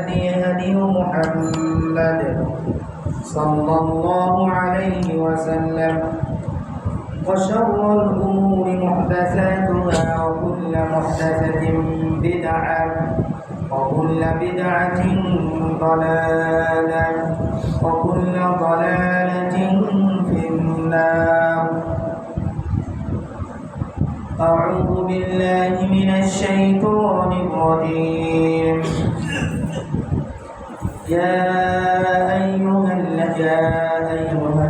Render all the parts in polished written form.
هدي محمد صلى الله عليه وسلم وشر الأمور محدثاتها وكل محدثة بدعة وكل بدعة ضلالة وكل ضلالة في النار. أعوذ بالله من الشيطان الرجيم. يا أيها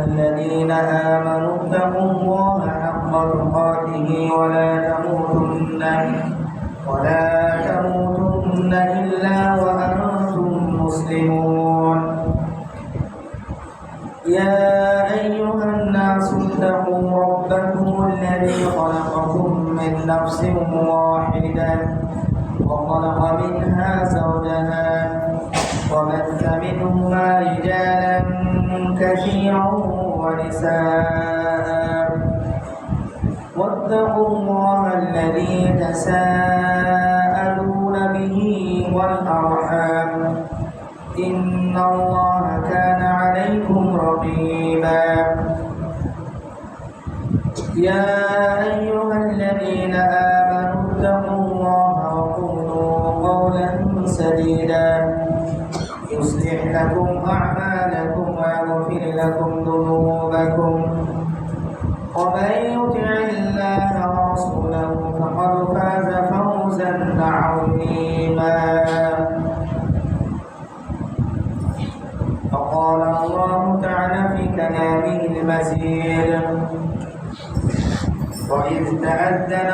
الذين آمنوا اتقوا الله حق تقاته ولا تموتن إلا وأنتم مسلمون. يا أيها الناس اتقوا ربكم الذي خلقكم من نفس واحدة وخلق منها زوجها وبث منهما رجالا كثيرا ونساء واتقوا الله الذي تساءلون به والأرحام إن الله كان عليكم رقيبا. يا أيها الذين آمنوا اتقوا الله وقولوا قولا سديدا يصلح لكم أعمالكم ويغفر لكم ذنوبكم ومن يطع الله ورسوله فقد فاز فوزا عظيما. فقال الله تعالى في كلامه المجيد: وإذ تأذن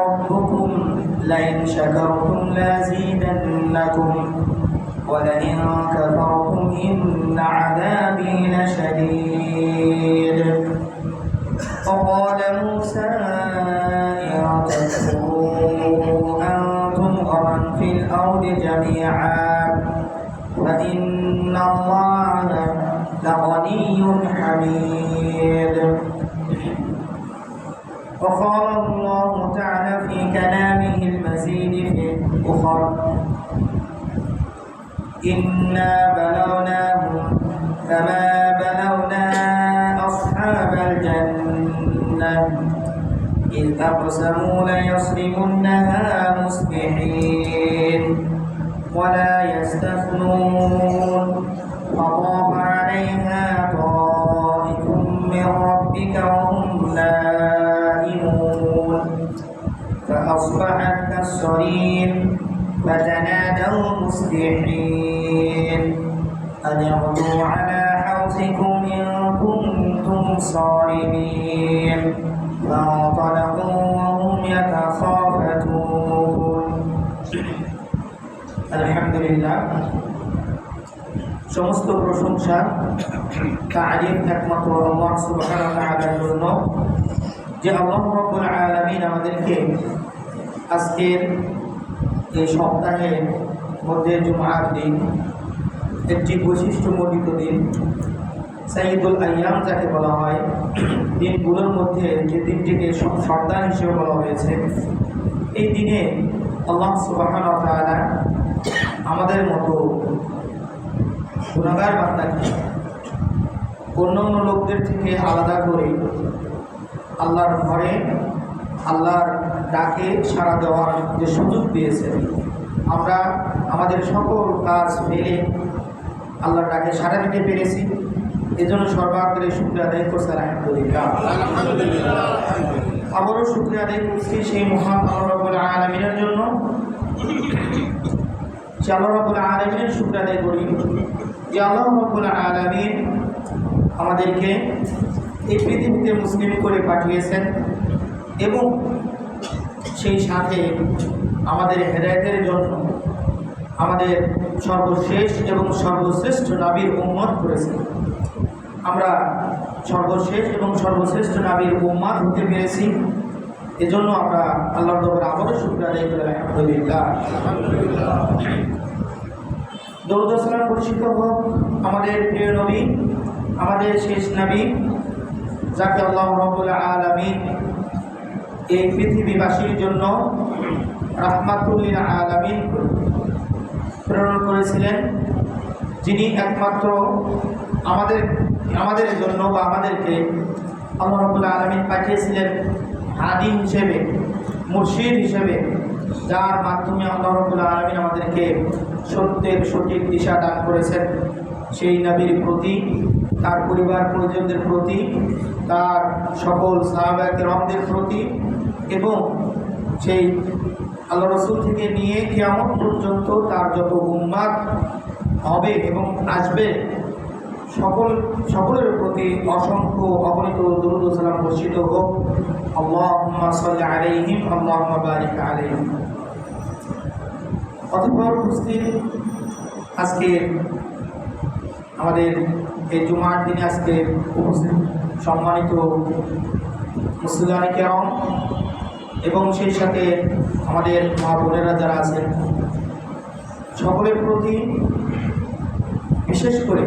ربكم لئن شكرتم لأزيدنكم ولئن كفرتم إن عذابي لشديد. وقال موسى: إن تكفروا أنتم ومن في الأرض جميعا فإن الله لغني حميد. وقال الله تعالى في كلامه المزيد في الأخرى: إنا بلوناهم كما بلونا أصحاب الجنة إذ أقسموا ليصرمنها مصبحين ولا يستثنون فطاف عليها طائف من ربك وهم نائمون فأصبحت كالصريم فتنادوا مصبحين أن اغدوا على حوثكم إن كنتم صارمين فانطلقوا وهم يتخافتون. আলহামদুলিল্লাহ, সমস্ত প্রশংসা তারিফ একমাত্র আল্লাহ সুবহানাহু ওয়া তাআলার জন্য, যে আল্লাহ রাব্বুল আলামিন আমাদেরকে আজকের এই সপ্তাহের মধ্যে জুমার দিন, একটি বৈশিষ্ট্যমণ্ডিত দিন, সাইয়্যিদুল আইয়াম যাকে বলা হয়, দিনগুলোর মধ্যে যে দিনটিকে সর্দার হিসেবে বলা হয়েছে, এই দিনে আল্লাহ সুবহানাহু ওয়া তাআলা আমাদের মতো গুনাহগার বান্দাকে অন্যান্য লোকদের থেকে আলাদা করে আল্লাহর ঘরে আল্লাহর ডাকে সাড়া দেওয়ার যে সুযোগ দিয়েছেন, আমরা আমাদের সকল কাজ ফেলে আল্লাহর ডাকে সাড়া দিতে পেরেছি। এজন্য সর্বাগ্রে শুকরিয়া আদায় করছি আলহামদুলিল্লাহ। আবারও শুকরিয়া আদায় করছি সেই মহান আল্লাহ রাব্বুল আলামিনের জন্য, যে আল্লাহ রাব্বুল আলামিনের শুকরিয়া আদায় করি যে আল্লাহ রাব্বুল আলামিন আমাদেরকে এই পৃথিবীতে মুসলিম করে পাঠিয়েছেন এবং সেই সাথে আমাদের হেদায়েতের জন্য আমাদের সর্বশেষ এবং সর্বশ্রেষ্ঠ নবীর উম্মত করেছেন। আমরা সর্বশেষ এবং সর্বশ্রেষ্ঠ নবীর উম্মত হতে পেরেছি। এজন্য আমরা আল্লাহর দরবারে আবারও শুকরিয়া আদায় করি আলহামদুলিল্লাহ। দরুদ ও সালাম বর্ষিত হোক আমাদের প্রিয় নবী, আমাদের শেষ নবী, যাকে আল্লাহ রাব্বুল আলামিন এই পৃথিবীবাসীর জন্য রাহমাতুল লিল আলামিন প্রেরণ করেছিলেন, যিনি একমাত্র আমাদের জন্য বা আমাদেরকে আল্লাহ রাব্বুল আলামিন পাঠিয়েছিলেন হাদী হিসেবে, মুর্শিদ হিসেবে, যার মাধ্যমে আল্লাহ রাব্বুল আলামিন আমাদেরকে সত্যের সঠিক দিশা দান করেছেন। সেই নবীর প্রতি, তার পরিবার পরিজনদের প্রতি, তার সকল সাহাবায়ে কেরামদের প্রতি এবং সেই আল্লাহ রাসূল থেকে নিয়ে কিয়ামত পর্যন্ত তার যত উম্মাত হবে এবং আসবে সকলের প্রতি অসংখ্য অগণিত দরুদ ও সালাম বর্ষিত হোক। আল্লাহুম্মা সাল্লি আলাইহিম আল্লাহুম্মা বারিক আলাইহিম। অতঃপর উপস্থিত, আজকে আমাদের এই জুমার দিনে আজকে উপস্থিত সম্মানিত মুসলিম কেরাম এবং সেই সাথে আমাদের মা বোনেরা যারা আছেন, সকলের প্রতি বিশেষ করে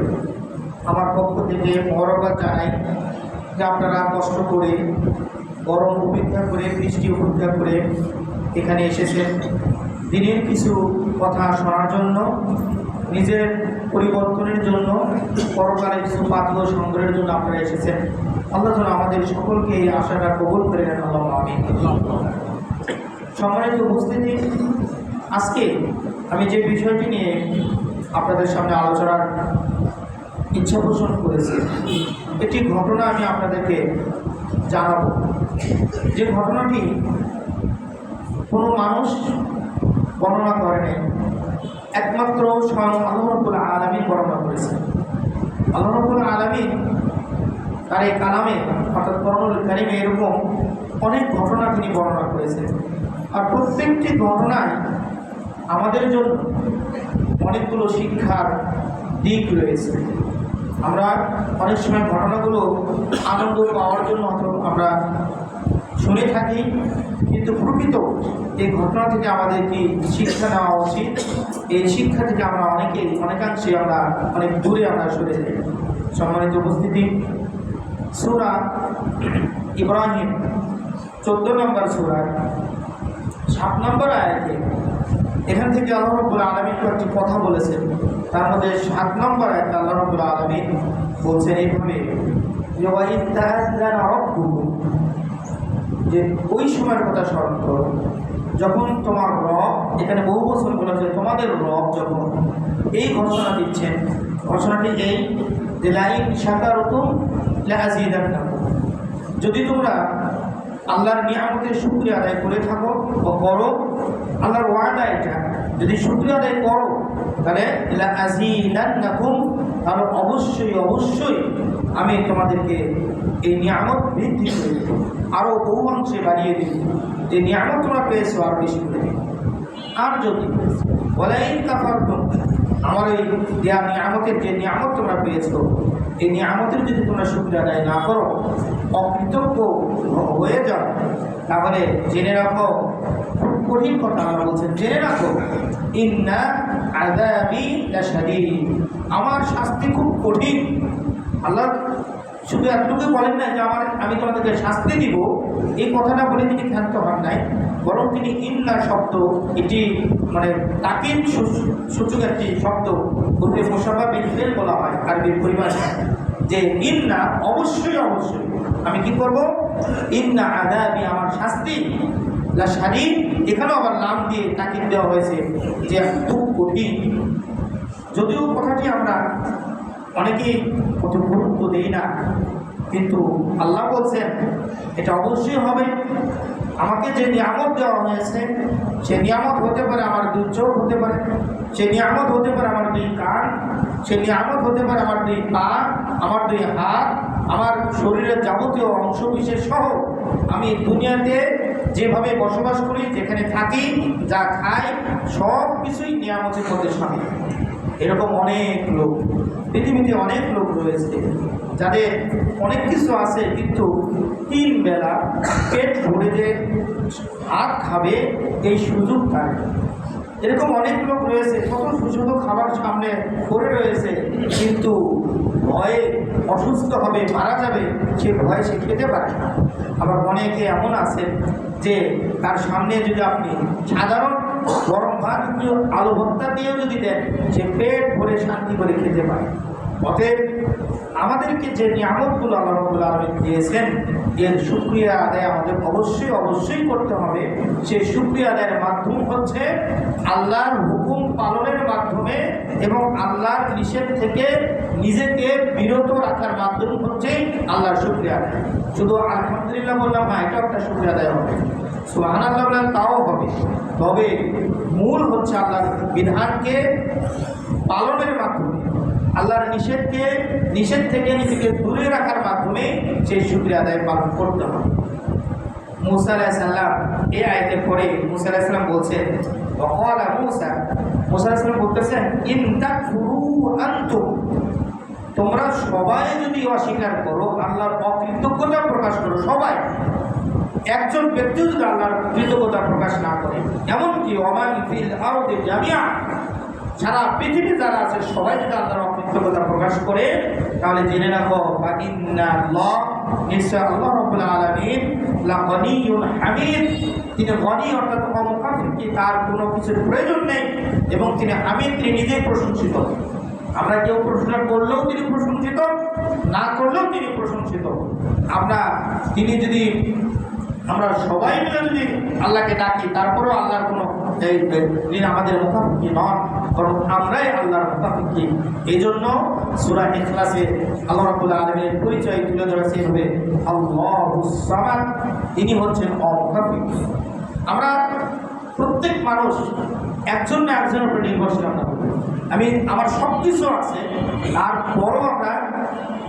আমার পক্ষ থেকে মোবারকবাদ জানাই যে আপনারা কষ্ট করে, গরম উপেক্ষা করে, বৃষ্টি উপেক্ষা করে এখানে এসেছেন দিনের কিছু কথা শোনার জন্য, নিজের পরিবর্তনের জন্য, পরকালে কিছু পাথর সংগ্রহের জন্য আপনারা এসেছেন। আল্লাহ যেন আমাদের সকলকে এই আশাটা কবুল করে নেন, আল্লাহুম্মা আমিন। সম্মানিত উপস্থিতি, আজকে আমি যে বিষয়টি নিয়ে আপনাদের সামনে আলোচনার ইচ্ছা পোষণ করেছি, একটি ঘটনা আমি আপনাদেরকে জানাবো। যে ঘটনাটি কোনো মানুষ বর্ণনা করে নাই, একমাত্র স্বয়ং আল্লাহ রাব্বুল আলামিন বর্ণনা করেছেন। আল্লাহ রাব্বুল আলামিন তার এই কালামে অর্থাৎ কোরআনুল কারীমে এরকম অনেক ঘটনা তিনি বর্ণনা করেছেন, আর প্রত্যেকটি ঘটনায় আমাদের জন্য অনেকগুলো শিক্ষার দিক রয়েছে। আমরা অনেক সময় ঘটনাগুলো আনন্দ পাওয়ার জন্য আমরা শুনে থাকি, কিন্তু প্রকৃত এই ঘটনা থেকে আমাদের কি শিক্ষা নেওয়া উচিত? এই শিক্ষা থেকে আমরা অনেকাংশে আমরা অনেক দূরে আমরা সরে যাই। সম্মানিত উপস্থিতি, সূরা ইব্রাহিম 14 নম্বর সূরা 7 নম্বর আয়াতে এখান থেকে আল্লাহ রাব্বুল আলামিন কয়েকটি কথা বলেছেন। তার মধ্যে 7 নম্বর আয়াতে আল্লাহ রাব্বুল আলামিন বলছেন এইভাবে, যে ওই সময়ের কথা স্মরণ করো যখন তোমার রব, এখানে বহু বছর বলেছে তোমাদের রব যখন এই ঘোষণা দিচ্ছেন, ঘোষণাটি এই যে লাইন শাকারতুম লাযিদান্নাকুম, যদি তোমরা আল্লাহর নিয়ামতের শুকরিয়া আদায় করে থাকো ও করো, আল্লাহর ওয়াদা এটা, যদি শুকরিয়া আদায় করো তাহলে লাযিদান্নাকুম, তাহলে অবশ্যই আমি তোমাদেরকে এই নিয়ামত বৃদ্ধি করে দেব, আরও বহু অংশে বাড়িয়ে দেব, যে নিয়ামত তোমরা পেয়েছো আরও বেশি করে দেব। আর যদি ওয়ালাইন কাফারতুম, আমার এই দেয়া নিয়ামতের যে নিয়ামত তোমরা পেয়েছো, এই নিয়ামতের যদি তোমরা শুকরিয়া আদায় না করো, অকৃতজ্ঞ হয়ে যাও, তাহলে জেনে রাখো, কঠিন কথা আমরা বলছেন, জেনে রাখো, ইন্না আযাবি লাশাদীদ, আমার শাস্তি খুব কঠিন। আল্লাহ শুধু এতটুকু বলেন না যে আমি তোমাদেরকে শাস্তি দিব, এই কথাটা বলে তিনি ক্ষান্ত হন নাই, বরং তিনি ইন্না শব্দ, এটি মানে তাকিদ সূচক একটি শব্দ, ওকে মুসাফা বিল ফেল বলা হয় আরবির পরিভাষায়, যে ইন্না অবশ্যই আমি কি করব, ইন্না আযাবি আমার শাস্তি লাশাদীদ, এখানেও আবার নাম দিয়ে তাকিদ দেওয়া হয়েছে যে খুব কঠিন। যদিও কথাটি আমরা অনেকেই কত গুরুত্ব দেই না, কিন্তু আল্লাহ বলছেন এটা অবশ্যই হবে। আমাকে যে নিয়ামত দেওয়া হয়েছে, সে নিয়ামত হতে পারে আমার 2 চোখ হতে পারে, সে নিয়ামত হতে পারে আমার 2 কান, সে নিয়ামত হতে পারে আমার 2 পা, আমার 2 হাত, আমার শরীরের যাবতীয় অংশ বিশেষ সহ আমি দুনিয়াতে যেভাবে বসবাস করি, যেখানে থাকি, যা খাই, সব কিছুই নিয়ামতের মধ্যে শামিল। এরকম অনেক লোক পৃথিবীতে অনেক লোক রয়েছে যাদের অনেক কিছু আছে, কিন্তু 3 বেলা পেট ভরে যে ভাত খাবে এই সুযোগ তার। এরকম অনেক লোক রয়েছে, কত সুস্বাদু খাবার সামনে পড়ে রয়েছে, কিন্তু ভয়ে অসুস্থ হবে, মারা যাবে, সে ভয়ে সে খেতে পারে না। আবার অনেকে এমন আছে যে তার সামনে যদি আপনি সাধারণ গরম ভাত একটু আলু ভর্তা দিয়েও যদি দেন, সে পেট ভরে শান্তি করে খেতে পারে। অতএব আমাদেরকে যে নিয়ামতগুলো আল্লাহ রাব্বুল আলামিন দিয়েছেন, এর শুকরিয়া আদায় আমাদের অবশ্যই করতে হবে। সেই শুকরিয়া আদায়ের মাধ্যম হচ্ছে আল্লাহর হুকুম পালনের মাধ্যমে এবং আল্লাহর নিষেধ থেকে নিজেকে বিরত রাখার মাধ্যম হচ্ছে আল্লাহর শুকরিয়া আদায়। শুধু আলহামদুলিল্লাহ বললাম না, এটাও একটা শুকরিয়া আদায় হবে, সুবহানাল্লাহ বললাম তাও হবে। তবে মূল হচ্ছে আল্লাহর বিধানকে পালনের মাধ্যমে, আল্লাহর নিষেধ থেকে নিজেকে দূরে রাখার মাধ্যমে সেই শুকরিয়া আদায় পালন করতে হবে। মুসা আলাইহিস সালাম এই আয়াতে পড়ে মুসা আলাইহিস সালাম বলছেন, ওয়াকালা মুসা আলাইহিস সালাম বলতেছেন, ইন তাকফুরু আনতুম, তোমরা সবাই যদি অস্বীকার করো, আল্লাহর অকৃতজ্ঞতা প্রকাশ করো, সবাই, একজন ব্যক্তি যদি আল্লাহর কৃতজ্ঞতা প্রকাশ না করে, এমনকি ওমান ফিল আরদি জামিআ, সারা পৃথিবী যারা আছে সবাই যদি আল্লাহর অকৃতজ্ঞতা প্রকাশ করে, তাহলে জেনে রাখো ফাইন্নাল্লাহ, নিশ্চয় আল্লাহ রাব্বুল আলামিন লাগনিয়ুন হামিদ, তিনি গনি অর্থাৎ অমুখাপেক্ষী, তার কোনো কিছুর প্রয়োজন নেই, এবং তিনি হামিদ, তিনি নিজেই প্রশংসিত। আমরা কেউ প্রশংসা করলেও তিনি প্রশংসিত, না করলেও তিনি প্রশংসিত। আমরা সবাই মিলে যদি আল্লাহকে ডাকি, তারপরেও আল্লাহর কোনো আমাদের মুখাপেক্ষী নন, কারণ আমরাই আল্লাহর মুখাপেক্ষী। এই জন্য সূরা ইখলাসে আল্লাহ রাব্বুল আলামিনের পরিচয় তুলে ধরেছে হবে আল্লাহুস সামাদ, তিনি হচ্ছেন অমুখাপেক্ষী। আমরা প্রত্যেক মানুষ একজন না একজনের উপর নির্ভরশীল। আমার সব কিছু আছে, তারপরও আমরা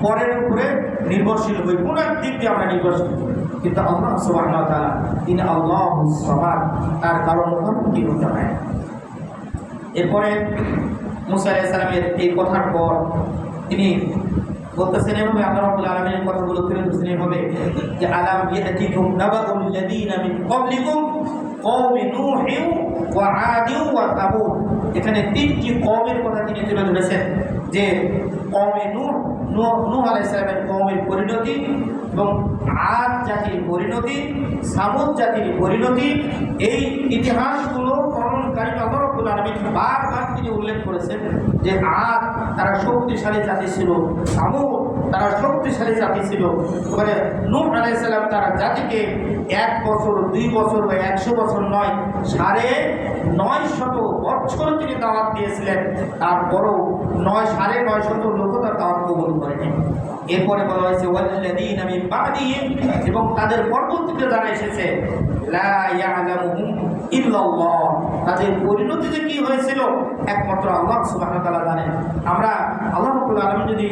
পরের উপরে নির্ভরশীল হই, কোন এক দিক দিয়ে আমরা নির্ভরশীল। কিন্তু আল্লাহ সুবহানাহু ওয়া তাআলা তিনি আল্লাহুস সামাদ, তার কারণ মুখাপেক্ষী হতে হয়। এরপরে মুসা আলাইহিস সালামের এই কথার পর তিনি বলতেছেন এভাবে, আল্লাহ রাব্বুল আলামিনের কথাগুলো তুলে ধরছেন এভাবে যে আলাম ইয়াতিকুম নাবাউল লাযীনা মিন ক্বাবলিকুম কওমি নূহ ওয়া আদ ওয়া তামুদ। এখানে তিনটি কওমের কথা তিনি তুলে ধরেছেন, যে কওমে নূহ আলাইহিস সালামের কওমের পরিণতি, এবং আদ জাতির পরিণতি, সামুদ জাতির পরিণতি। এই ইতিহাসগুলো বর্ণনকারী আল্লাহ রাব্বুল আলামিন বারবার তিনি উল্লেখ করেছেন যে আদ তারা শক্তিশালী জাতি ছিল, সামুদ তারা শক্তিশালী জাতি ছিল। মানে নূহ আলাইহিস সালাম তার জাতিকে 1 বছর 2 বছর বা 100 বছর নয়, 950 বছর তিনি দাওয়াত দিয়েছিলেন, তারপরও 950 লোক তার দাওয়াত কবুল করেনি। এরপরে বলা হয়েছে ওয়াল্লাযীনা মিন বা'দিহিম, এবং তাদের পরবর্তীতে যারা এসেছে লা ইয়ালামুহুম ইল্লাল্লাহ, তাদের পরিণতি যে কি হয়েছিল একমাত্র আল্লাহ সুবহানাহু ওয়া তাআলা জানেন। আমরা আল্লাহ রাব্বুল আলামিন যদি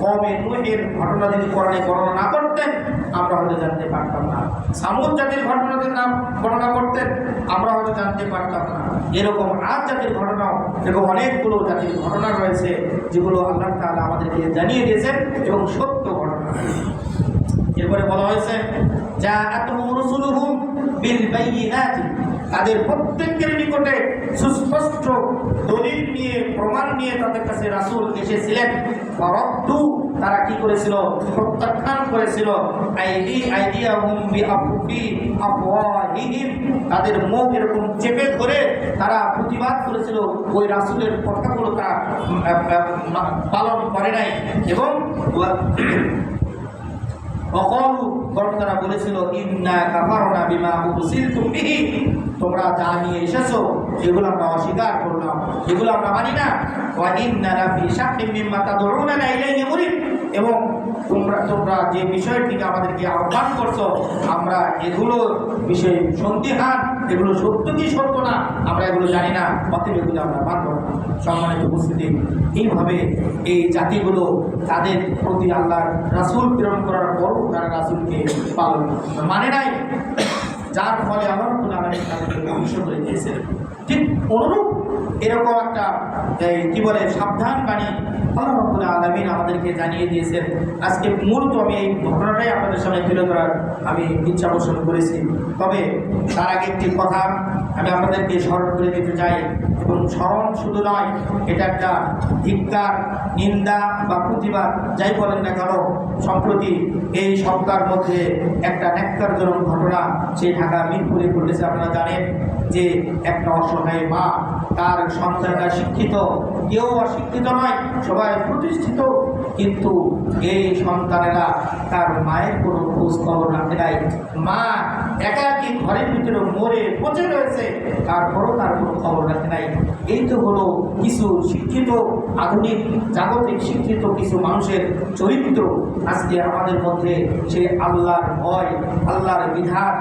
কওমে নূহের ঘটনা যদি কোরআনে বর্ণনা না করতেন, আমরা হয়তো জানতে পারতাম না। সামুদ জাতির ঘটনাদের নাম বর্ণনা করতেন, আমরা হয়তো জানতে পারতাম না। এরকম আদ জাতির ঘটনাও, এরকম অনেকগুলো জাতির ঘটনা রয়েছে যেগুলো আল্লাহ তাআলা আমাদেরকে জানিয়ে দিয়েছেন এবং সত্য ঘটনা। এরপরে বলা হয়েছে জাআতুহুম রাসূলুহুম বিল বায়িনাতি, তাদের প্রত্যেকের নিকটে সুস্পষ্ট দলিল নিয়ে, প্রমাণ নিয়ে তাদের কাছে রাসূল এসেছিলেন। ফারাদ্দু, তারা কি করেছিল? প্রত্যাখ্যান করেছিল। আইদিয়াহুম বিআফওয়াহিহিম, তাদের মুখ এরকম চেপে ধরে তারা প্রতিবাদ করেছিল, ওই রাসূলের কথাগুলো তারা পালন করে নাই। এবং বরং তারা বলেছিল ইন্না কাফারনা বিমা উরসিলতুম বিহি, তোমরা যা নিয়ে এসেছো এগুলো আমরা অস্বীকার করলাম, এগুলো আমরা মানি না। ওয়া ইন্না লাফি শাক্কিম মিম্মা তাদউনা ইলাইহি মুরিব, এবং তোমরা যে বিষয়টিকে আমাদেরকে আহ্বান করছো, আমরা এগুলো বিষয়ে সন্দিহান, এগুলো সত্য কি সত্য না আমরা এগুলো জানি না, অতএব এগুলো আমরা মানব না। সম্মানিত উপস্থিতি, এইভাবে এই জাতিগুলো তাদের প্রতি আল্লাহর রাসূল প্রেরণ করার পরও তারা রাসূলকে পালন মানে নাই, যার ফলে আল্লাহ রাব্বুল আলামিন তাদেরকে ধ্বংস করে দিয়েছেন। ঠিক অনুরূপ এরকম একটা সাবধান বাণী আল্লাহ রাব্বুল আলামিন আমাদেরকে জানিয়ে দিয়েছেন। আজকে মূলত আমি এই ঘটনাটাই আপনাদের সামনে তুলে ধরার আমি ইচ্ছা পোষণ করেছি। তবে তার আগে একটি কথা আমি আপনাদেরকে স্মরণ করে দিতে চাই, এবং স্মরণ শুধু নয়, এটা একটা ধিক্কার, নিন্দা বা প্রতিবাদ যাই বলেন না কেন। সম্প্রতি এই সপ্তাহের মধ্যে একটা ন্যাক্কারজনক ঘটনা সেই ঢাকা মিরপুরে ঘটেছে। আপনারা জানেন যে একটা অসহায় মা, তার সন্তানরা শিক্ষিত, কেউ অশিক্ষিত নয়, সবাই প্রতিষ্ঠিত, কিন্তু এই সন্তানেরা তার মায়ের কোনো খোঁজ খবর রাখে নাই। মা একাকী ঘরের ভিতরে মরে পচে রয়েছে, তারপরও তার কোনো খবর রাখে নাই। এই তো হলো কিছু শিক্ষিত, আধুনিক জাগতিক শিক্ষিত কিছু মানুষের চরিত্র। আজকে আমাদের মধ্যে সে আল্লাহর ভয়, আল্লাহর বিধান,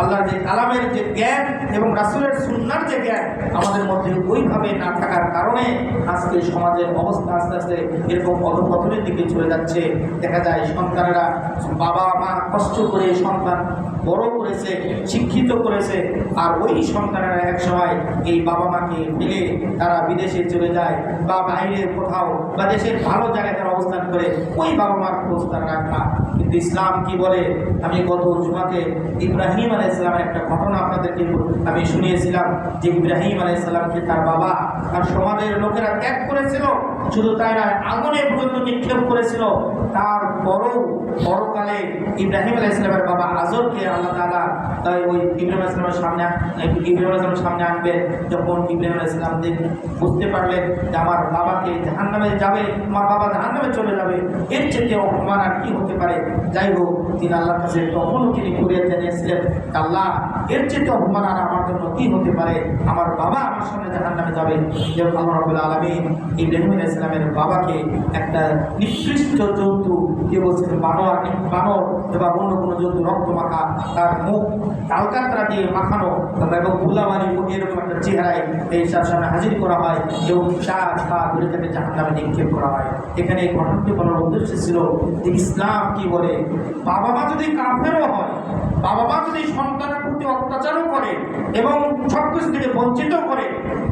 আল্লাহর যে কালামের যে জ্ঞান এবং রাসূলের সুন্নাহর যে জ্ঞান আমাদের মধ্যে ওইভাবে না থাকার কারণে আজকে সমাজের অবস্থা আস্তে আস্তে এরকম অধঃপতনের দিকে চলে যাচ্ছে। দেখা যায় সন্তানেরা, বাবা মা কষ্ট করে সন্তান বড় করেছে, শিক্ষিত করেছে, আর ওই সন্তানেরা এক সময় এই বাবা মাকে ফেলে তারা বিদেশে চলে যায় বা বাইরে কোথাও বা দেশের ভালো জায়গায় তারা অবস্থান করে, ওই বাবা মার খোঁজ তারা রাখে না। কিন্তু ইসলাম কি বলে? আমি গত জুমাতে ইব্রাহিম আলাইহিস সালামের একটা ঘটনা আপনাদেরকে আমি শুনিয়েছিলাম যে ইব্রাহিম আলাইহিস সালামকে তার বাবা আর সমাজের লোকেরা ত্যাগ করেছিল, শুধু তাই নয় আগুনে পর্যন্ত নিক্ষেপ করেছিল। তারপরও পরকালে ইব্রাহিম আলাইহিস সালামের বাবা আজরকে আল্লাহ তাআলা ওই ইব্রাহিম আলাইহিস সালামের সামনে আনবে। যখন ইব্রাহিম আলাইহিস সালাম বুঝতে পারলেন যে আমার বাবাকে জাহান্নামে যাবে, আমার বাবা জাহান্নামে চলে যাবে, এর চেয়ে অপমান আর কি হতে পারে। যাই হোক, তিনি আল্লাহর কাছে তখনও তিনি ঘুরিয়ে জানিয়েছিলেন, আল্লাহ এর চেয়ে অপমান আর আমার জন্য কি হতে পারে, আমার বাবা আমার সামনে জাহান্নামে যাবে। যেমন আল্লাহ রাব্বুল আলামিন ইব্রাহিম আলাইহিস সালামের বাবাকে একটা নিকৃষ্ট জন্তু, কে বলছেন বানর বা অন্য কোনো জন্তু রক্ত মাখা, তার মুখ তালকাতরা দিয়ে মাখানো এবং ধুলাবালি এরকম একটা চেহারায় এই সামনে হাজির করা হয় এবং ধরে তাকে জাহান্নামে নিক্ষেপ করা হয়। এখানে এই ঘটনাটি বলার উদ্দেশ্য ছিল যে ইসলাম কি বলে, বাবা মা যদি কাফেরও হয়, বাবা মা যদি সন্তানের প্রতি অত্যাচারও করে এবং সব কিছু থেকে বঞ্চিত করে,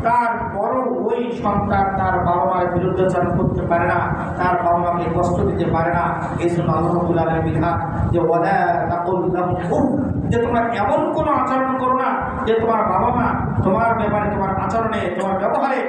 তারপরও ওই সন্তান তার বাবা মার বিরুদ্ধাচরণ করতে পারে না, তার বাবা মাকে কষ্ট দিতে পারে না। এই জন্য আল্লাহ রাব্বুল আলামিন বিধান যে ওয়ালা তাকুল লাহুম উফ, যে তোমরা এমন কোনো আচরণ করো না যে তোমার বাবা মা তোমার ব্যাপারে, তোমার আচরণে, তোমার ব্যবহারে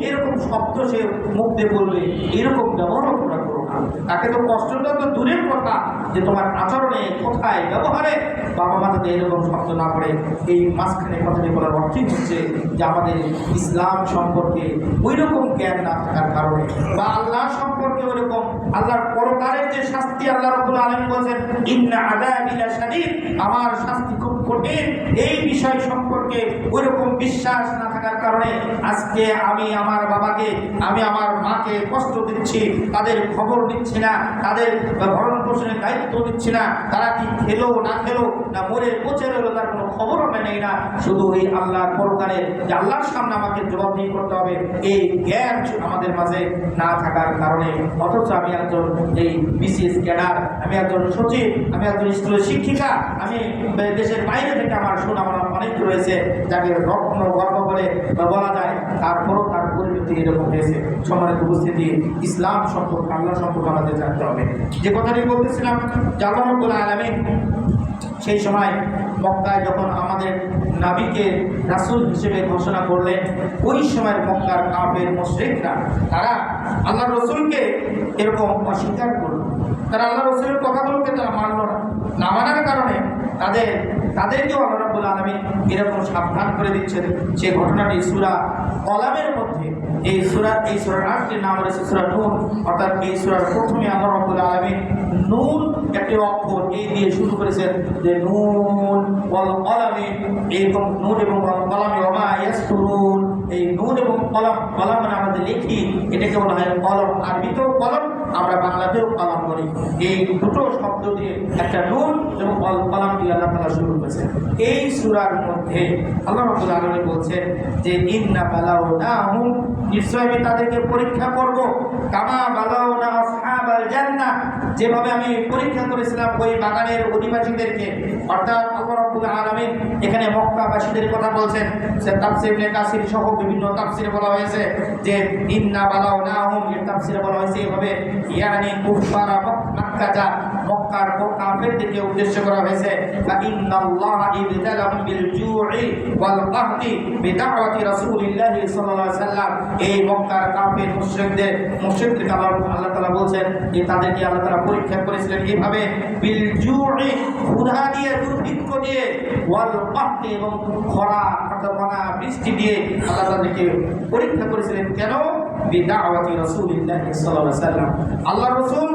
এরকম শব্দ সে মুখ দিয়ে বলবে, এরকম ব্যবহারও তোমরা করো না। তাকে তো কষ্টটা তো দূরের কথা, যে তোমার আচরণে, কোথায়, ব্যবহারে বাবা মা যাতে এরকম শব্দ না করে। এই মাঝখানে কথাটি বলার অর্থই হচ্ছে যে আমাদের ইসলাম সম্পর্কে ওই রকম জ্ঞান না থাকার কারণে বা আল্লাহ সম্পর্কে ওইরকম আল্লাহর পরকালের যে শাস্তি আল্লাহ রাব্বুল আলামিন বলেছেন ইন্না আযাবি লাশাদীদ, আমার শাস্তি খুব কঠিন, এই বিষয় সম্পর্কে ওইরকম বিশ্বাস না থাকার কারণে আজকে আমি আমার বাবাকে, আমি আমার মাকে কষ্ট দিচ্ছি, তাদের খবর নিচ্ছি না, তাদের ভরণ পোষণের দায়িত্ব নিচ্ছি না, তারা কি খেলো না খেলো না মরে পচে রইলো তার কোনো খবরও নেই না। শুধু এই আল্লাহর পরকালে যে আল্লাহর সামনে আমাকে জবাবদিহি করতে হবে, এই জ্ঞান আমাদের মাঝে না থাকার কারণে, অথচ আমি একজন এই বিসিএস ক্যাডার, আমি একজন সচিব, আমি একজন স্কুলের শিক্ষিকা, আমি দেশের বাইরে থেকে আমার সুনাম অনেক রয়েছে, যাকে রত্ন গর্ব বলে বলা যায়, তারপরও তার পরিণতি এরকম হয়েছে। সম্মানিত উপস্থিতি, ইসলাম সম্পর্কে, আল্লাহ সম্পর্কে আমাদের জানতে হবে। যে কথাটি বলতেছিলাম যে আল্লাহ রাব্বুল আলামিন সেই সময় মক্কায় যখন আমাদের নবীকে রাসূল হিসেবে ঘোষণা করলেন, ওই সময়ের মক্কার কাফের মুশরিকরা তারা আল্লাহ রসুলকে এরকম অস্বীকার করল। তারা আল্লাহ রসুলের কথাগুলোকে তারা মানল না মানার কারণে তাদেরকেও আল্লাহ রাব্বুল আলামিন এরকম সাবধান করে দিচ্ছেন। সেই ঘটনাটি সূরা কলামের মধ্যে, এই সূরার 8টি নাম রয়েছে সূরা নূন, অর্থাৎ এই সূরার প্রথমে আল্লাহ রাব্বুল আলামিন নূন একটি অক্ষর এই দিয়ে শুরু করেছেন যে নুন ওয়াল কলামি, এরকম নুন এবং কলামে ওয়া মা ইয়াসতুরুন। এই নুন এবং কলম, কলম মানে আমাদের লিখি, এটাকে বলা হয় কলম, আরবিতেও কলম, আমরা বাংলাতেও কলম বলি। এই দুটো শব্দ দিয়ে একটা নুন এবং কলম দিয়ে আল্লাহ তাআলা শুরু করেছেন। এই সূরার মধ্যে আল্লাহ রাব্বুল আলামিন বলছেন যে ইন্না বালাউনাহুম, নিশ্চয় আমি তাদেরকে পরীক্ষা করব, কামা বালাউনা আসহাবাল জান্নাহ, যেভাবে আমি পরীক্ষা করেছিলাম ওই বাগানের অধিবাসীদেরকে। অর্থাৎ আল্লাহ রাব্বুল আলামিন এখানে মক্কাবাসীদের কথা বলছেন। সে তাফসীর ইবনে কাসির সহ বিভিন্ন তাফসীরে বলা হয়েছে যে ইন্না বালাউনাহুম, এর তাফসীরে বলা হয়েছে এভাবে ইয়ানি কুফারা মক্কা, মক্কার কাফেরদেরকে উদ্দেশ্য করা হয়েছে, ইন্নাল্লাহা ইবতালাহুম বিল জু'i ওয়াল কাহতি বিদাওয়াতি রাসূলিল্লাহ সাল্লাল্লাহু আলাইহি ওয়াসাল্লাম। এই মক্কার কাফের মুশরিকদেরকে আল্লাহ তাআলা বলেন যে তাদেরকে আল্লাহ তাআলা পরীক্ষা করেছিলেন এইভাবে, বিল জু'i ক্ষুধা দিয়ে, দুর্ভিক্ষ দিয়ে, ওয়াল কাহতি এবং খরা অথবা বৃষ্টি দিয়ে আল্লাহ তাদেরকে পরীক্ষা করেছিলেন। কেন? বিদাওয়াতি রাসূলিল্লাহ সাল্লাল্লাহু আলাইহি ওয়াসাল্লাম। আল্লাহর রাসূল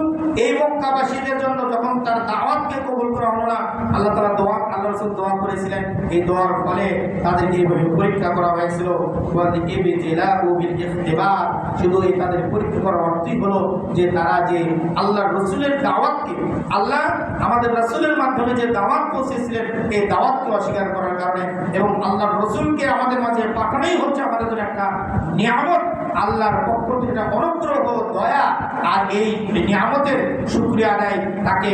এই মক্কাবাসীদের জন্য যখন তার দাওয়াতকে কবুল করা হলো না, আল্লাহ রাসূল দোয়া করেছিলেন। এই দোয়ার ফলে তাদেরকে এইভাবে পরীক্ষা করা হয়েছিল। শুধু এই তাদের পরীক্ষা করার অর্থই হলো যে তারা যে আল্লাহর রাসূলের দাওয়াতকে, আল্লাহ আমাদের রাসূলের মাধ্যমে যে দাওয়াত পৌঁছেছিলেন, এই দাওয়াতকে অস্বীকার করার কারণে এবং আল্লাহর রাসূলকে আমাদের মাঝে পাঠানোই হচ্ছে আমাদের জন্য একটা নিয়ামত, আল্লাহর পক্ষ থেকে একটা অনুগ্রহ, দয়া। আর এই নিয়ামতের শুকরিয়া আদায় তাকে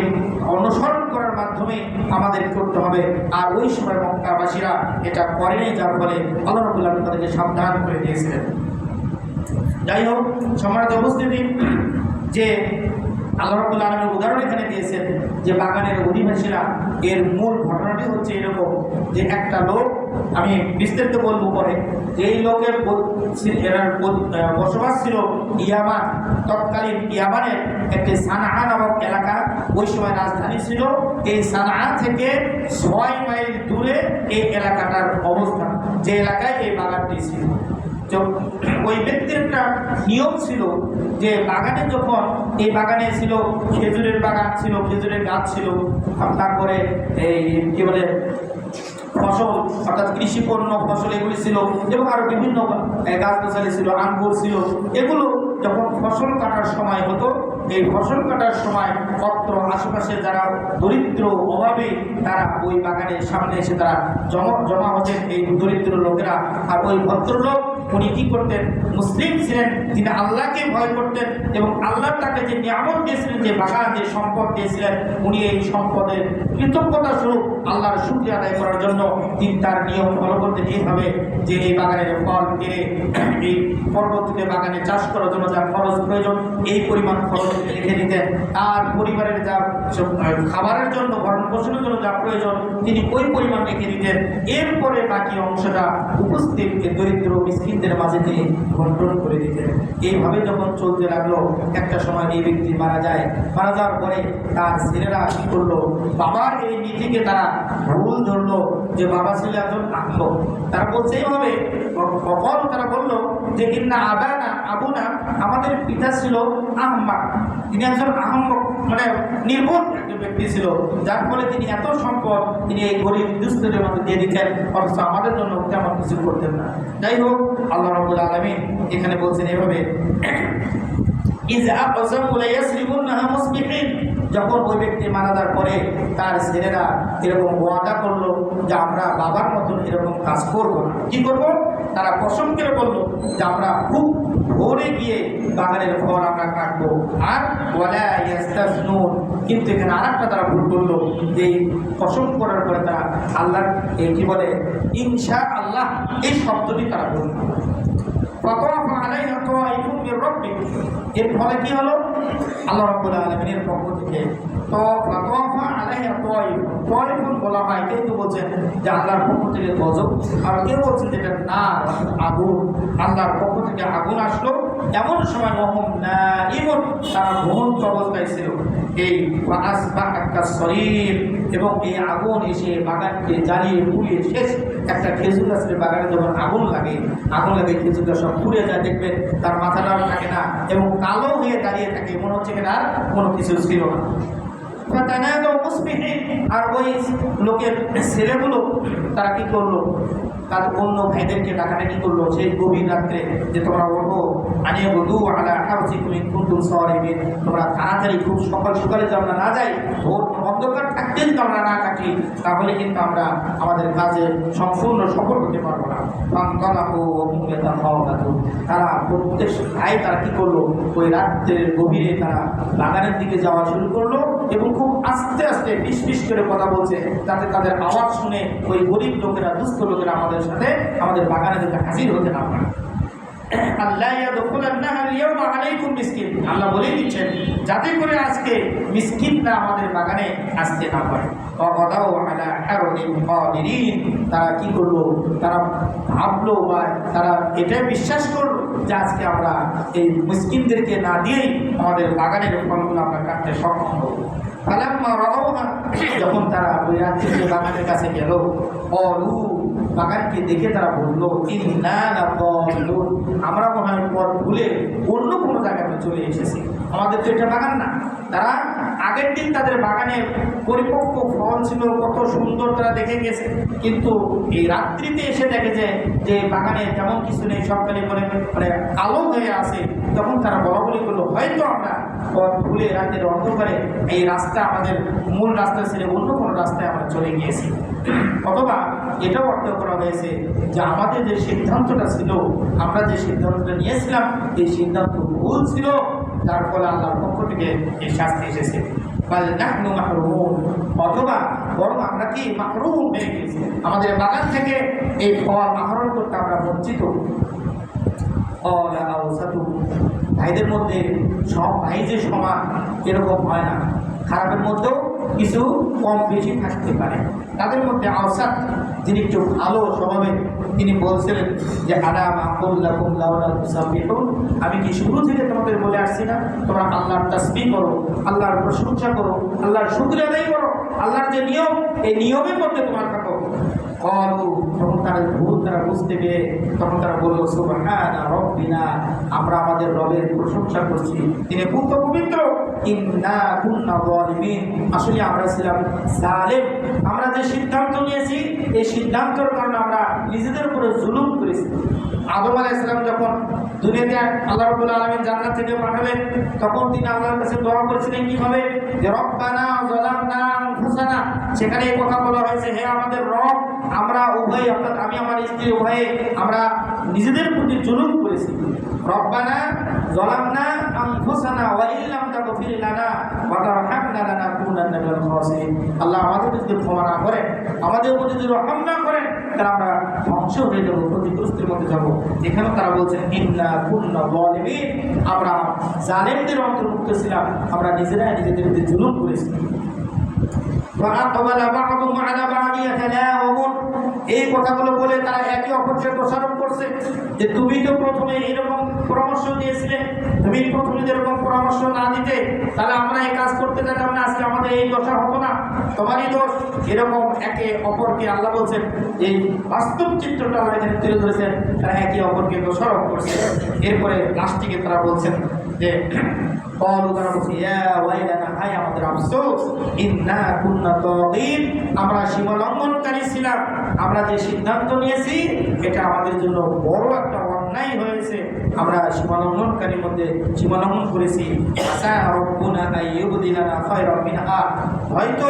অনুসরণ করার মাধ্যমে আমাদের করতে হবে। আর ওই সময় মক্কাবাসীরা এটা করেনি, যার ফলে আল্লাহ রাব্বুল আলামিন তাদেরকে সাবধান করে দিয়েছিলেন। যাই হোক, সম্মানিত উপস্থিতি, যে আল্লাহ রাব্বুল আলামিন উদাহরণ এখানে দিয়েছেন যে বাগানের অধিবাসীরা, এর মূল ঘটনাটি হচ্ছে এরকম যে একটা লোক, আমি বিস্তারিত বলবো পরে, যে এই লোকের বসবাস ছিল ইয়ামান, তৎকালীন ইয়ামানের একটি সানআ নামক এলাকা, ওই সময় রাজধানী ছিল। এই সানআ থেকে 6 মাইল দূরে এই এলাকাটার অবস্থান, যে এলাকায় এই বাগানটি ছিল। ওই ব্যক্তির একটা নিয়ম ছিল যে বাগানে যখন, এই বাগানে ছিল খেজুরের বাগান ছিল, খেজুরের গাছ ছিল, তারপরে এই কি বলে ফসল অর্থাৎ কৃষিপণ্য ফসল এগুলি ছিল, এবং আরো বিভিন্ন গাছগাছালি ছিল, আঙ্গুর ছিল। এগুলো যখন ফসল কাটার সময় হতো, এই ফসল কাটার সময় পত্র আশেপাশে যারা দরিদ্র অভাবী তারা ওই বাগানের সামনে এসে তারা জমা হতেন, এই দরিদ্র লোকেরা। আর ওই ভদ্রলোক উনি কি করতেন? মুসলিম ছিলেন, তিনি আল্লাহকে ভয় করতেন এবং আল্লাহ তাকে যে নিয়ামত দিয়েছিলেন, যে বাগান, যে সম্পদ দিয়েছিলেন, উনি এই সম্পদের কৃতজ্ঞতা স্বরূপ আল্লাহর শুকরিয়া আদায় করার জন্য তিনি তার নিয়ম ফলো করতেন এইভাবে যে এই বাগানের ফল পেরে এই পরবর্তীতে বাগানে চাষ করার জন্য যা খরচ প্রয়োজন, এই পরিমাণ খরচ রেখে দিতেন। আর পরিবারের যা খাবারের জন্য, ভরণ পোষণের জন্য যা প্রয়োজন, তিনি ওই পরিমাণ রেখে দিতেন। এরপরে বাকি অংশটা উপস্থিত দরিদ্র মিসকিনদের মাঝে তিনি বন্টন করে দিতেন। এইভাবে যখন চলতে লাগলো, একটা সময় এই ব্যক্তি মারা যায়। মারা যাওয়ার পরে তার ছেলেরা কি করলো? বাবার এই নীতিকে তারা ভুল ধরলো যে বাবা ছিল একজন আহম্মক। তারা বলছে এইভাবে, কখন তারা বললো যে ইন্না আবানা আবুনা, আমাদের পিতা ছিল আহম্মক, তিনি একজন আহম্মক, মানে নির্বোধ একজন ব্যক্তি ছিল, যার ফলে তিনি এত সম্পদ তিনি এই গরিব দুস্থদের মধ্যে দিয়ে দিতেন, অথচ আমাদের জন্য তেমন কিছু করতেন না। যাই হোক, আল্লাহ রাব্বুল আলামিন এখানে বলছেন এভাবে, যখন ওই ব্যক্তি মারা যাওয়ার পরে তার ছেলেরা এরকম ওয়াদা করলো যে আমরা বাবার মতন এরকম কাজ করব না। কি করব? তারা কসম করে বললো যে আমরা খুব ভোরে গিয়ে বাগানের ফল আমরা কাটবো। আর কিন্তু এখানে আর একটা তারা ভুল করলো, যে কসম করার পরে তারা আল্লাহ কি বলে, ইনশা আল্লাহ, এই শব্দটি তারা বলল। এর ফলে কি হলো? আল্লাহ রাব্বুল আলামিনের পক্ষ থেকে বলা হয়, কেউ কেউ বলছেন যে আল্লাহর পক্ষ থেকে গজব, আর কেউ বলছেন যেটা না, আগুন, আল্লাহর পক্ষ থেকে আগুন আসলো। এমন সময় তারা ঘুমন্ত অবস্থায় ছিল, এই শরীর, এবং এই আগুন এসে বাগানকে জ্বালিয়ে পুড়িয়ে শেষ। একটা খেজুর গাছের বাগানে যখন আগুন লাগে খেজুর গাছ সব পুড়ে যায়, দেখবেন তার মাথাটাও থাকে না এবং কালো হয়ে দাঁড়িয়ে থাকে, মনে হচ্ছে কিনা আর কোনো কিছু ছিল না। আর ওই লোকের ছেলেগুলো তারা কি করলো? তার অন্য ভাইদেরকে ডাকাডাকি করলো সেই গভীর রাত্রে, যে তোমরা ওঠো, আনিয়ে বধু আলা হাউসি, তুমি কুন্তুল শহরে, তোমরা তাড়াতাড়ি খুব সকাল সকালে যে আমরা না যাই, ভোর অন্ধকার থাকতে যদি আমরা না কাটি, তাহলে কিন্তু আমরা আমাদের কাজে সম্পূর্ণ সফল হতে পারবো না। তারা প্রত্যেক ভাই তারা কি করলো? ওই রাত্রের গভীরে তারা বাগানের দিকে যাওয়া শুরু করলো এবং খুব আস্তে আস্তে ফিস করে কথা বলছে, যাতে তাদের আওয়াজ শুনে ওই গরিব লোকেরা, দুস্থ লোকেরা আমাদের সাথে আমাদের বাগানে যাতে হাজির হতে না পারে। আল্লাহ ইয়াদখুলান্নাহা আল-ইয়াওমা আলাইকুম মিসকিন, আল্লাহ বলেই দিচ্ছেন যাতে করে আজকে মিসকিনরা আমাদের বাগানে আসতে না পারে। ওয়াগাদাউ আলা হারদিন কাদিরিন, তারা কি করলো, তারা ভাবলো বা তারা এটাই বিশ্বাস করলো যে আজকে আমরা এই মিসকিনদেরকে না দিয়েই আমাদের বাগানের ফলগুলো আমরা কাটতে সক্ষম হব। ফালাম্মা রাআউহা, যখন তারা ওই রাত্রিতে বাগানের কাছে গেল, অলু, বাগানকে দেখে তারা বলল, ইন্না লাদাল্লুন, আমরা মনে হয় পথ ভুলে অন্য কোনো জায়গায় চলে এসেছি, আমাদের তো এটা বাগান না। তারা আগের দিন তাদের বাগানে পরিপক্ক ফল ছিল, কত সুন্দর তারা দেখে গেছে, কিন্তু এই রাত্রিতে এসে দেখে যে বাগানে তেমন কিছু নেই, সবখানে মানে কালো হয়ে আছে। তখন তারা বলা বলি করলো, হয়তো আমরা পথ ভুলে রাতের অন্ধকারে এই রাস্তা, আমাদের মূল রাস্তা ছেড়ে অন্য কোনো রাস্তায় আমরা চলে গিয়েছি। অথবা এটাও অর্থ করা হয়েছে যে আমাদের যে সিদ্ধান্তটা ছিল, আমরা যে সিদ্ধান্তটা নিয়েছিলাম, এই সিদ্ধান্ত ভুল ছিল, যার ফলে আল্লাহর পক্ষ থেকে এই শাস্তি এসেছে। বাল নাহনু মাহরুমুন, অথবা বরং আমরা কি মাহরুম হয়ে গেছি, আমাদের বাগান থেকে এই ফল আহরণ করতে আমরা বঞ্চিত। ভাইদের মধ্যে সব ভাই যে সমান এরকম হয় না, খারাপের মধ্যেও কিছু কম বেশি থাকতে পারে। তাদের মধ্যে আওসাত, যিনি একটু ভালো স্বভাবের, তিনি বলছিলেন যে আমি কি শুরু থেকে তোমাদের বলে আসছি না, তোমরা আল্লাহর তাসবিহ করো, আল্লাহর প্রশংসা করো, আল্লাহর শুকর আদায় করো, আল্লাহর যে নিয়ম, এই নিয়মের মধ্যে তোমার থাকো। তখন তারা ভুল তারা বুঝতে পেরে তখন তারা বললো, সুবহানা রাব্বিনা, আমরা আমাদের রবের প্রশংসা করছি, তিনি পূর্ণ পবিত্র। ইন্না কুন্না যালিমিন, আসলে আমরা ছিলাম জালেম, আমরা যে সিদ্ধান্ত নিয়েছি এই সিদ্ধান্তের কারণে আমরা নিজেদের উপরে জুলুম করেছি। আদম আলাইহিস সালাম যখন দুনিয়াতে আল্লাহ রাব্বুল আলামিন জান্নাত থেকে পাঠালেন, তখন তিনি আল্লাহর কাছে দোয়া করেছিলেন কিভাবে, যে রব্বানা যালামনা আনফুসানা, সেখানে এই কথা বলা হয়েছে, হে আমাদের রব, আমরা উভয়, অর্থাৎ আমি আমার স্ত্রী উভয়ে আমরা নিজেদের প্রতি জুলুম করেছি। রব্বানা যালামনা আনফুসানা ওয়া ইল্লাম তাগফির লানা ওয়া তারহামনা লানাকুনান্না মিনাল খাসিরিন, আল্লাহ আমাদের যদি ক্ষমা না করেন, আমাদের প্রতি যদি রহম না করেন, তাহলে আমরা ধ্বংস হয়ে যাবো, ক্ষতিগ্রস্তের মধ্যে যাবো। এখানেও তারা বলছেন ইন্না কুন্না যালিমিন, আমরা জালেমদের অন্তর্ভুক্ত ছিলাম, আমরা নিজেরাই নিজেদের প্রতি জুলুম করেছি। এই কথাগুলো বলে তারা একে অপরকে দোষারোপ করছে যে তুমি তো প্রথমে এরকম পরামর্শ দিয়েছিলে, তুমি প্রথমে যেরকম পরামর্শ না দিতে তাহলে আমরা এই কাজ করতে যেতাম না, আজকে আমাদের এই দশা হতো না, তোমারই দোষ। এরকম একে অপরকে আল্লাহ বলছেন, এই বাস্তব চিত্রটা আল্লাহ এখানে তুলে ধরেছেন, তারা একে অপরকে দোষারোপ করছে। এরপরে লাস্টিকে তারা বলছেন যে তারা বলছে, ইয়া ওয়াইলানা, হায় আমাদের আফসোস, ইন্না কুন্না তাগীন, আমরা সীমালঙ্ঘনকারী ছিলাম, আমরা যে সিদ্ধান্ত নিয়েছি এটা আমাদের জন্য বড় একটা অন্যায় হয়েছে, আমরা সীমালঙ্ঘনকারীর মধ্যে সীমালঙ্ঘন করেছি। আসা রাব্বুনা আইয়ুবদিলানা খায়রাম মিনহা, হয়তো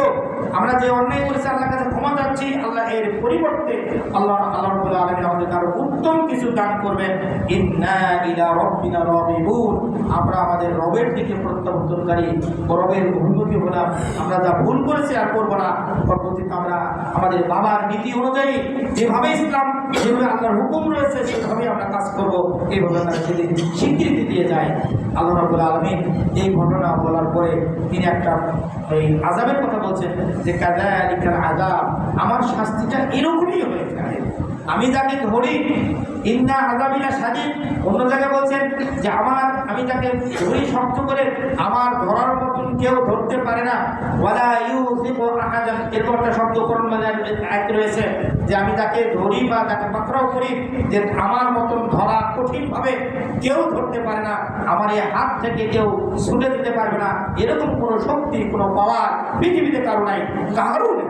আমরা যে অন্যায় করেছি আল্লাহর কাছে ক্ষমা চাচ্ছি, আল্লাহ এর পরিবর্তে আল্লাহ রাব্বুল আলামিন আমাদের আরো উত্তম কিছু দান করবেন। ইন্না ইলা রাব্বিনা রাগিবুন, আমরা আমাদের রবের দিকে প্রত্যাবর্তনকারী, রবের অভিমুখী হলাম, আমরা যা ভুল করেছি আর করবো না, পরবর্তীতে আমরা আমাদের বাবার নীতি অনুযায়ী যেভাবে ইসলাম, যেভাবে আল্লাহর হুকুম রয়েছে সেভাবেই আমরা কাজ করবো, এইভাবে তারা সেদিন স্বীকৃতি দিয়ে যায়। আল্লাহ রাব্বুল আলামিন এই ঘটনা বলার পরে তিনি একটা ওই আযাবের কথা বলছেন যে কাযালিকাল আযাব, আমার শাস্তিটা এরকমই হয়ে থাকে, আমি যাকে ধরি, ইন্না আযাবিলা শাদীদ, অন্য জায়গায় বলছেন যে আমি যাকে ধরি শক্ত করে, আমার ধরার মতন কেউ ধরতে পারে না। ওয়ালা ইউযিকু আহাদান, এরকম একটা শব্দ কোরআন আয়াত রয়েছে যে আমি যাকে ধরি বা যাকে পাকড়াও করি, যে আমার মতন ধরা কঠিনভাবে কেউ ধরতে পারে না, আমার এই হাত থেকে কেউ ছুটে দিতে পারবে না, এরকম কোনো শক্তি, কোনো পাওয়ার পৃথিবীতে কারো নাই, কারো নেই।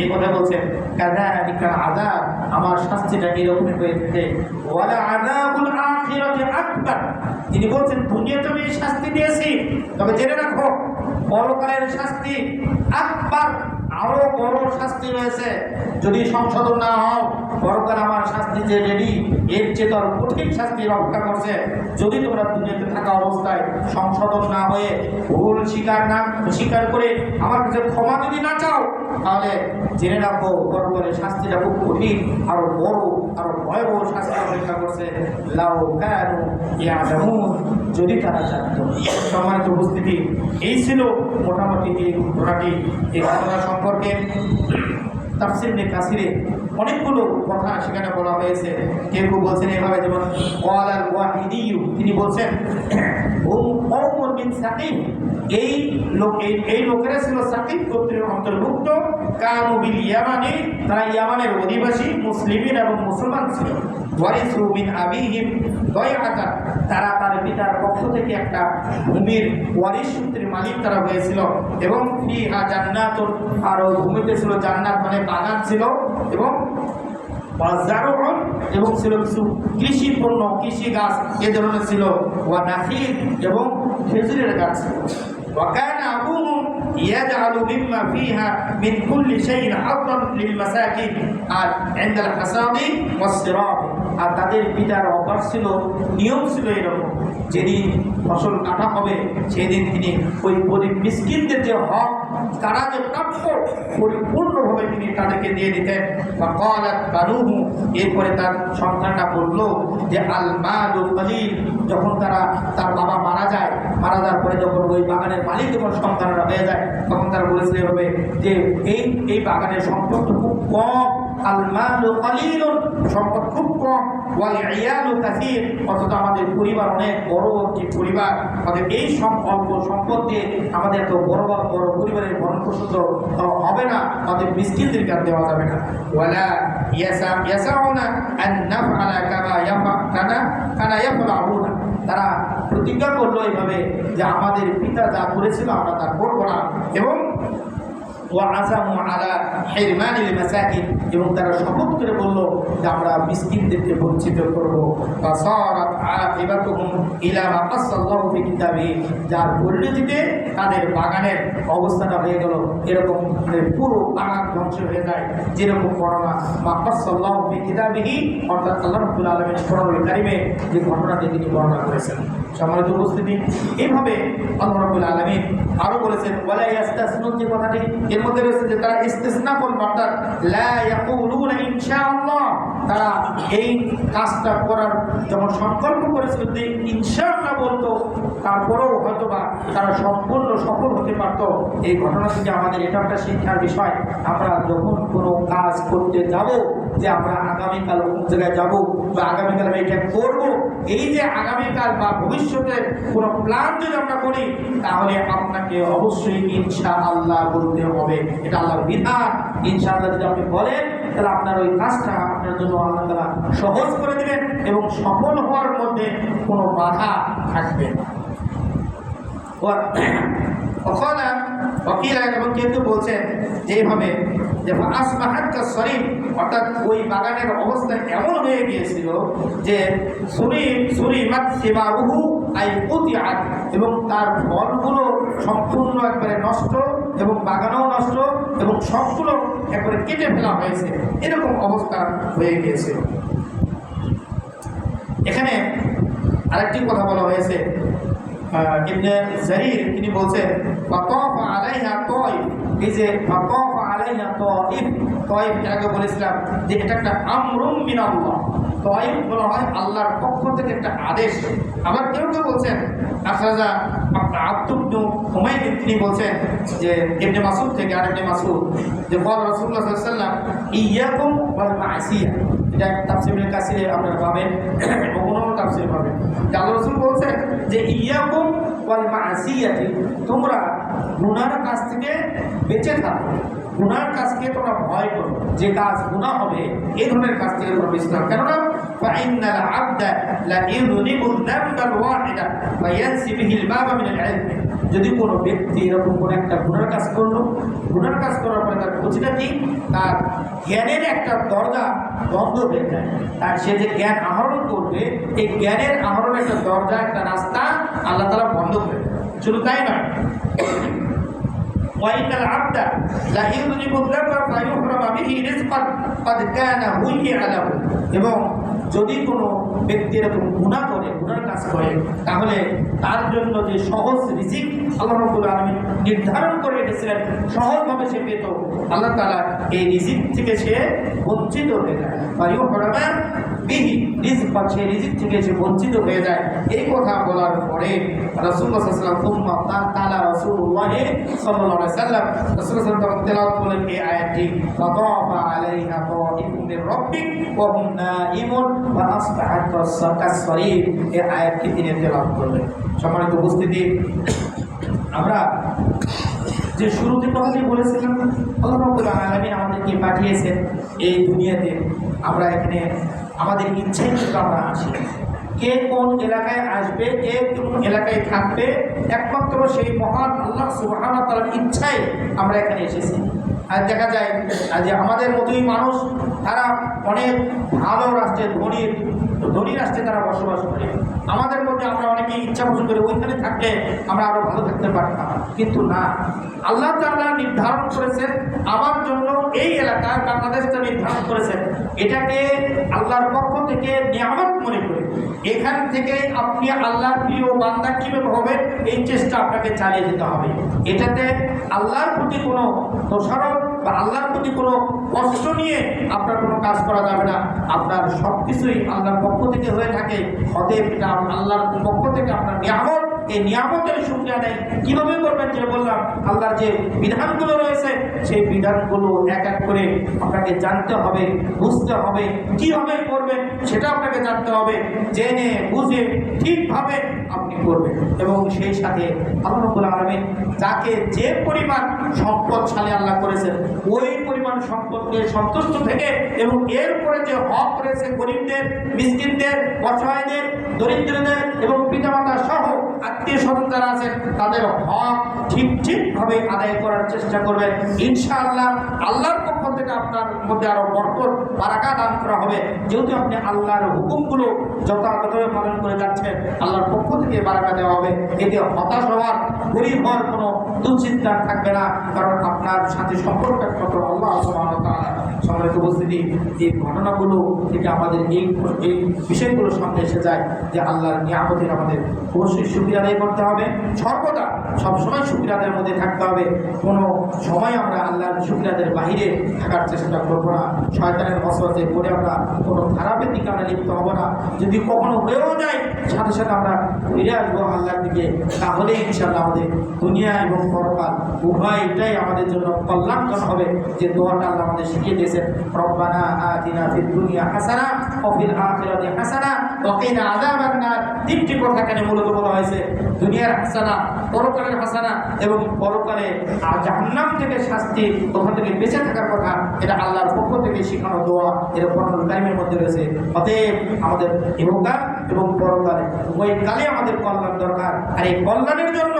এই কথা বলছেন, কাযালিকাল আযাব, আমার শাস্তিটা এরকমই হয়ে থাকে। ওয়ালা আযাবুল আখিরাতি আকবার, তিনি বলছেন দুনিয়াতে আমি শাস্তি দিয়েছি, তবে জেনে রাখো পরকালের শাস্তি আকবার, আরো বড় শাস্তি রয়েছে। যদি সংশোধন না হও, পরকাল আমার শাস্তি যে রেডি, এর চেয়ে তোর কঠিন শাস্তি রক্ষা করছে। যদি তোমরা দুনিয়াতে থাকা অবস্থায় সংশোধন না হয়ে ভুল স্বীকার করে আমার কাছে ক্ষমা যদি না চাও, তাহলে জেনে রাখো পরকালের শাস্তিটা খুব কঠিন, আরো বড়, আরো আরো ভয়াবহ শাস্তি অপেক্ষা করছে, লাউ কানু ইয়ালামুন, যদি তারা জানত। সম্মানিত উপস্থিতি, এই ছিল মোটামুটি এই ঘটনাটি। এই ঘটনা সম্পর্কে তাফসীর ইবনে কাসিরে অনেকগুলো কথা সেখানে বলা হয়েছে। কেউ কেউ বলছেন এভাবে, যেমন ক্বাল আল ওয়াহিদি, তিনি বলছেন হুম কওমুন মিন সাকিফ, এই লোকেরা ছিল সাকিফ গোত্রের অন্তর্ভুক্ত। কানু বিল ইয়ামানি, তারা ইয়ামানের অধিবাসী, মুসলিমিন এবং মুসলমান ছিল। ওয়ারিসু মিন আবিহিম দয়আতা, তারা তার পিতার পক্ষ থেকে একটা ভূমির ওয়ারিশ সূত্রের মালিক তারা হয়েছিল। এবং ফিহা জান্নাতুন, আর ওই ভূমিতে ছিল জান্নাত মানে বাগান ছিল, এবং বাজারুন, এবং ছিল কিছু কৃষি পণ্য, কৃষি গাছ এ ধরনের ছিল। ওয়া নাখিল, এবং খেজুরের গাছ ছিল। ওয়া কানা আবুহুম ইয়াজআলু মিম্মা ফিহা মিন কুল্লি শাইইন হাদদান লিল মাসাকিন, আর ইনদাল হাসাদি ওয়াস সিরাব, আর তাদের পিতার অভ্যাস ছিল, নিয়ম ছিল এরকম, যেদিন ফসল কাটা হবে সেদিন তিনি ওই গরিব মিসকিনদের যে হক, তারা যে প্রাপ্য, পরিপূর্ণভাবে তিনি তাদেরকে দিয়ে দিতেন। বা ক্বালাত বানুহু, এরপরে তার সন্তানরা বলল যে আল মালু কলিল, যখন তার বাবা মারা যায়, মারা যাওয়ার পরে যখন ওই বাগানের মালিক যখন সন্তানরা হয়ে যায়, তখন তারা বলেছিল এভাবে যে এই বাগানের সম্পদ খুব কম, আল মালু কলিলুন, সম্পদ খুব কম, ওয়াল ইয়ালু কাসীর, অথচ আমাদের পরিবার অনেক বড় একটি পরিবার, আমাদের এই অল্প সম্পদ দিয়ে আমাদের এত বড় পরিবারের ভরণ পোষণ হবে না, আমাদের মিসকিনদেরকে আর দেওয়া যাবে না। ওয়ালা ইয়াসাউনা আন নাফআলা কামা ইয়াফআলুনা, তারা প্রতিজ্ঞা করলো এইভাবে যে আমাদের পিতা যা করেছিল আমরা তা করবো না। এবং ওয়াআযামু আলা হিরমানিল মাসাকিন, এবং তারা শপথ করে বলল যে আমরা মিসকিনদেরকে বঞ্চিত করব। ফাসারাত আকিবাতুহুম ইলা মা কাসাল্লাহু ফি কিতাবিহি, যার পরিণতিতে তাদের বাগানের অবস্থাটা হয়ে গেল এরকম, পুরো বাগান ধ্বংস হয়ে যায়। যেরকম বর্ণনা মা কাসাল্লাহু ফি কিতাবিহি, অর্থাৎ আল্লাহ রাব্বুল আলামিন কোরআনুল কারীমে যে ঘটনাটি তিনি বর্ণনা করেছেন। সম্মানিত উপস্থিতি, এইভাবে আল্লাহ রাব্বুল আলামিন আরো বলেছেন ওয়ালা ইয়াস্তাসনুন, যে কথাটি এর মধ্যে রয়েছে যে তারা ইস্তিসনা করল, অর্থাৎ লা ইয়াকুলুনা ইনশাআল্লাহ, তারা এই কাজটা করার যখন সংকল্প করেছিল যে ইনশাআল্লাহ বলতো, তারপরেও হয়তোবা তারা সম্পূর্ণ সফল হতে পারত। এই ঘটনা থেকে আমাদের এটা একটা শিক্ষার বিষয়। আমরা যখন কোনো কাজ করতে যাব, যে আমরা আগামীকাল কোন জায়গায় যাব বা আগামীকাল আমি এটা করবো, এই যে আগামীকাল বা ভবিষ্যতে কোনো প্ল্যান যদি আমরা করি, তাহলে আপনাকে অবশ্যই ইনশাআল্লাহ বলতে হবে। এটা আল্লাহর বিধান। ইনশাআল্লাহ যদি আপনি বলেন, তাহলে আপনার ওই কাজটা আপনার জন্য আল্লাহ তাআলা সহজ করে দিবেন এবং সফল হওয়ার মধ্যে কোনো বাধা থাকবে না। এবং কিন্তু বলছেন যে এইভাবে যে আসবাহাত কাসরিম, অর্থাৎ ওই বাগানের অবস্থা এমন হয়ে গিয়েছিল যে সুরিমাত সিমারুহু আই কুতিআত, এবং তার ফলগুলো সম্পূর্ণ একবারে নষ্ট, এবং বাগানও নষ্ট, এবং সবগুলো একবারে কেটে ফেলা হয়েছে, এরকম অবস্থা হয়ে গিয়েছিল। এখানে আরেকটি কথা বলা হয়েছে, ইবনে জারির তিনি বলছেন ফাতাফা আলাইহা তাইফ, এই যে ফাতাফা আলাইহা তাইফ, তাইফ আগে বলেছিলাম যে এটা একটা আমরুম মিনাল্লাহ, তাইফ বলা হয় আল্লাহর পক্ষ থেকে একটা আদেশ। আবার কেউ কেউ বলছেন আখরাজা আব্দুবনু হুমায়দ, তিনি বলছেন যে ইবনে মাসউদ থেকে, আর ইবনে মাসউদ যে বল রাসূলুল্লাহ সাল্লাল্লাহু আলাইহি ওয়াসাল্লাম ইয়াকুম ওয়াল মাসিয়া, এটা তাফসীর ইবনে কাসিরে আপনারা পাবেন, অন্য তাফসীর পাবেন। আল্লাহ রাসূল বলছেন যে ইয়াকুম ওয়াল মাসিয়াতি, তোমরা গুনার কাজ থেকে বেঁচে থাকো, গুনার কাজকে তোমরা ভয় করো, যে কাজ গুনাহ হবে এই ধরনের কাজ থেকে তোমরা বেঁচে থাকো। কেননা ফাইন্নাল আবদা লা ইউযনিবু যামবাল ওয়াহিদা ফায়ানসি বিহিল বাবা মিনাল ইলম, যদি কোনো ব্যক্তি এরকম কোনো একটা গুনার কাজ করলো, গুনার কাজ করার পরে তার ক্ষতিটা কি, তার জ্ঞানের একটা দরজা বন্ধ হয়ে যায়। তার সে যে জ্ঞান আহরণ করবে, এই জ্ঞানের আহরণের একটা দরজা, একটা রাস্তা আল্লাহ তাআলা বন্ধ করে দেয়। শুধু তাই নয়, وإن العبد لا يذنب الذنب فيحرم به رزقا قد كان هيئ له এবং যদি কোনো ব্যক্তি এরকম গুনাহ করে, গুনার কাজ করে, তাহলে তার জন্য যে সহজ রিজিক আল্লাহ রাব্বুল আলামিন নির্ধারণ করে রেখেছিলেন, সহজভাবে সে পেত, আল্লাহ তাআলা এই রিজিক থেকে সে বঞ্চিত হয়ে যায়। ফায়ুহরামা বিহি রিজকা, সে রিজিক থেকে সে বঞ্চিত হয়ে যায়। এই কথা বলার পরে রাসূলুল্লাহ সাল্লাল্লাহু আলাইহি ওয়াসাল্লাম তাআলা রাসূলুল্লাহ সাল্লাল্লাহু আলাইহি ওয়াসাল্লাম রাসূলুল্লাহ সাল্লাল্লাহু তেলাওয়াত করলেন এই আয়াতটি, ফাতাফা আলাইহা তাইফুম মির রাব্বিক ওয়া হুম নাঈমুন ওয়া আসবাহাত কাসসারির। এই আয়াতটি তিনি তেলাওয়াত করলেন। সম্মানিত উপস্থিতি, আমরা যে শুরুতে কথাটি বলেছিলাম, আল্লাহ রাব্বুল আলামিন আমাদেরকে পাঠিয়েছেন এই দুনিয়াতে। আমরা এখানে আমাদের ইচ্ছায় কিন্তু আমরা আসি। কে কোন এলাকায় আসবে, কে কোন এলাকায় থাকবে, একমাত্র সেই মহান আল্লাহ সুবহানাহু ওয়া তাআলার ইচ্ছায় আমরা এখানে এসেছি। আর দেখা যায় যে আমাদের মতোই মানুষ, তারা অনেক ভালো রাষ্ট্রে, ধনী রাষ্ট্রে তারা বসবাস করে। আমাদের মধ্যে আমরা অনেকেই ইচ্ছা পোষণ করি ওইখানে থাকলে আমরা আরও ভালো থাকতে পারতাম, কিন্তু না, আল্লাহ তাআলা নির্ধারণ করেছেন আমার জন্য এই এলাকায়, বাংলাদেশটা নির্ধারণ করেছেন, এটাকে আল্লাহর পক্ষ থেকে নিয়ামত মনে করে এখান থেকে আপনি আল্লাহর প্রিয় বান্দা কীভাবে হবেন এই চেষ্টা আপনাকে চালিয়ে যেতে হবে। এটাতে আল্লাহর প্রতি কোনো দোষারোপ বা আল্লাহর প্রতি কোনো কষ্ট নিয়ে আপনার কোনো কাজ করা যাবে না। আপনার সব কিছুই আল্লাহর পক্ষ থেকে হয়ে থাকে। অতএব এটা আল্লাহর পক্ষ থেকে আপনার নিয়ামত, এই নিয়ামতের শুকরিয়া নেই কীভাবে করবেন, যে বললাম আল্লাহর যে বিধানগুলো রয়েছে সেই বিধানগুলো এক এক করে আপনাকে জানতে হবে, বুঝতে হবে, কীভাবে করবেন সেটা আপনাকে জানতে হবে। জেনে বুঝে ঠিকভাবে আপনি করবেন। এবং সেই সাথে আল্লাহ রাব্বুল আলামিন যাকে যে পরিমাণ সম্পদশালী আল্লাহ করেছেন, ওই পরিমাণ সম্পদ নিয়ে সন্তুষ্ট থেকে এবং এরপরে যে হক রয়েছে গরিবদের, মিসকিনদের, অসহায়দের, দরিদ্রদের এবং পিতামাতা সহ আত্মীয় স্বজন যারা আছেন তাদের হক ঠিকভাবে আদায় করার চেষ্টা করবেন। ইনশাআল্লাহ আল্লাহর পক্ষ থেকে আপনার মধ্যে আরো বরকত, বারাকা দান করা হবে। যেহেতু আপনি আল্লাহর হুকুমগুলো যথাযথভাবে পালন করে যাচ্ছেন, আল্লাহর পক্ষ থেকে বারাকা দেওয়া হবে। এতে হতাশ হওয়ার, গরিব হওয়ার কোনো দুশ্চিন্তা থাকবে না, কারণ আপনার সাথে সম্পর্ক একমাত্র আল্লাহ সুবহানাহু ওয়া তাআলা। সম্মানিত উপস্থিতি, এই ঘটনাগুলো থেকে আমাদের এই বিষয়গুলো সামনে এসে যায় যে আল্লাহর নিয়ামতের আমাদের অবশ্যই শুকরিয়া আদায় করতে হবে। সর্বদা সবসময় শুকরিয়া আদায়ের মধ্যে থাকতে হবে। কোনো সময় আমরা আল্লাহর শুকরিয়া আদায়ের বাহিরে থাকার চেষ্টা করবো না। শয়তানের ওয়াসওয়াসে পড়ে আমরা কোনো খারাপের দিকে আমরা লিপ্ত হবো না। যদি কখনো হয়েও যায়, সাথে সাথে আমরা ফিরে আসবো আল্লাহর দিকে। তাহলে ইনশাআল্লাহ আমাদের দুনিয়া এবং পরকাল উভয়টাই আমাদের জন্য কল্যাণকর হবে। যে দোয়াটা আল্লাহ আমাদের শিখিয়ে দিয়েছেন, রব্বানা আতিনা ফিদ দুনিয়া হাসানা ওয়া ফিল আখিরাতি হাসানা ওয়া কিনা আযাবান নার। তিনটি কথা এখানে মূলত বলা হয়েছে, দুনিয়ার হাসানা, পরকালের হাসানা এবং পরকালে জাহান্নাম থেকে শাস্তি, ওখান থেকে বেঁচে থাকার কথা। এটা আল্লাহর পক্ষ থেকে শেখানো দোয়া, এটা কোরআনুল কারীমের মধ্যে রয়েছে। অতএব আমাদের ইহকাল এবং পরকালে উভয়কালে আমাদের কল্যাণ দরকার। আর এই কল্যাণের জন্য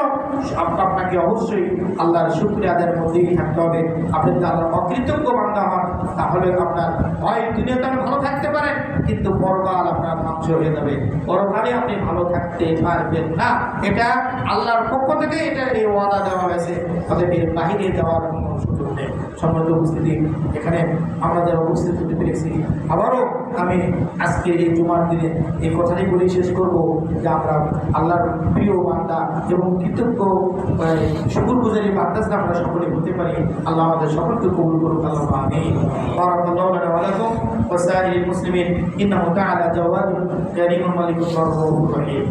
আপনাকে অবশ্যই আল্লাহর শুকরিয়া আদায়ের মধ্যেই থাকতে হবে। আপনি যদি আল্লাহর অকৃতজ্ঞ বান্দা হন, তাহলে আপনার হয় দুনিয়াতে আপনি ভালো থাকতে পারেন, কিন্তু পরকাল আপনার ধ্বংস হয়ে যাবে। পরকালে আপনি ভালো থাকতে পারবেন না। এটা আল্লাহর পক্ষ থেকে এটা এই ওয়াদা দেওয়া হয়েছে। অতএব এর বাহিরে যাওয়ার কোনো সুযোগ নেই। সম্মানিত উপস্থিতি, এখানে আমরা যারা উপস্থিত হতে পেরেছি, আবারও আমি আজকে এই জুমার দিনে এই কথাটি বলেই শেষ করব যে আমরা আল্লাহর প্রিয় বান্দা এবং কৃতজ্ঞ শুকরগুজারি বান্দা আমরা সকলে হতে পারি। আল্লাহ আমাদের সকলকে কবুল করুক। আল্লাহ আমিন। বারাকাল্লাহু লানা ওয়া লাকুম ওয়া সাইরিল মুসলিমিন। ইন্নাহু তাআলা জাওয়াদুন কারীমুন মালিকুন রাব্বুর রহিম।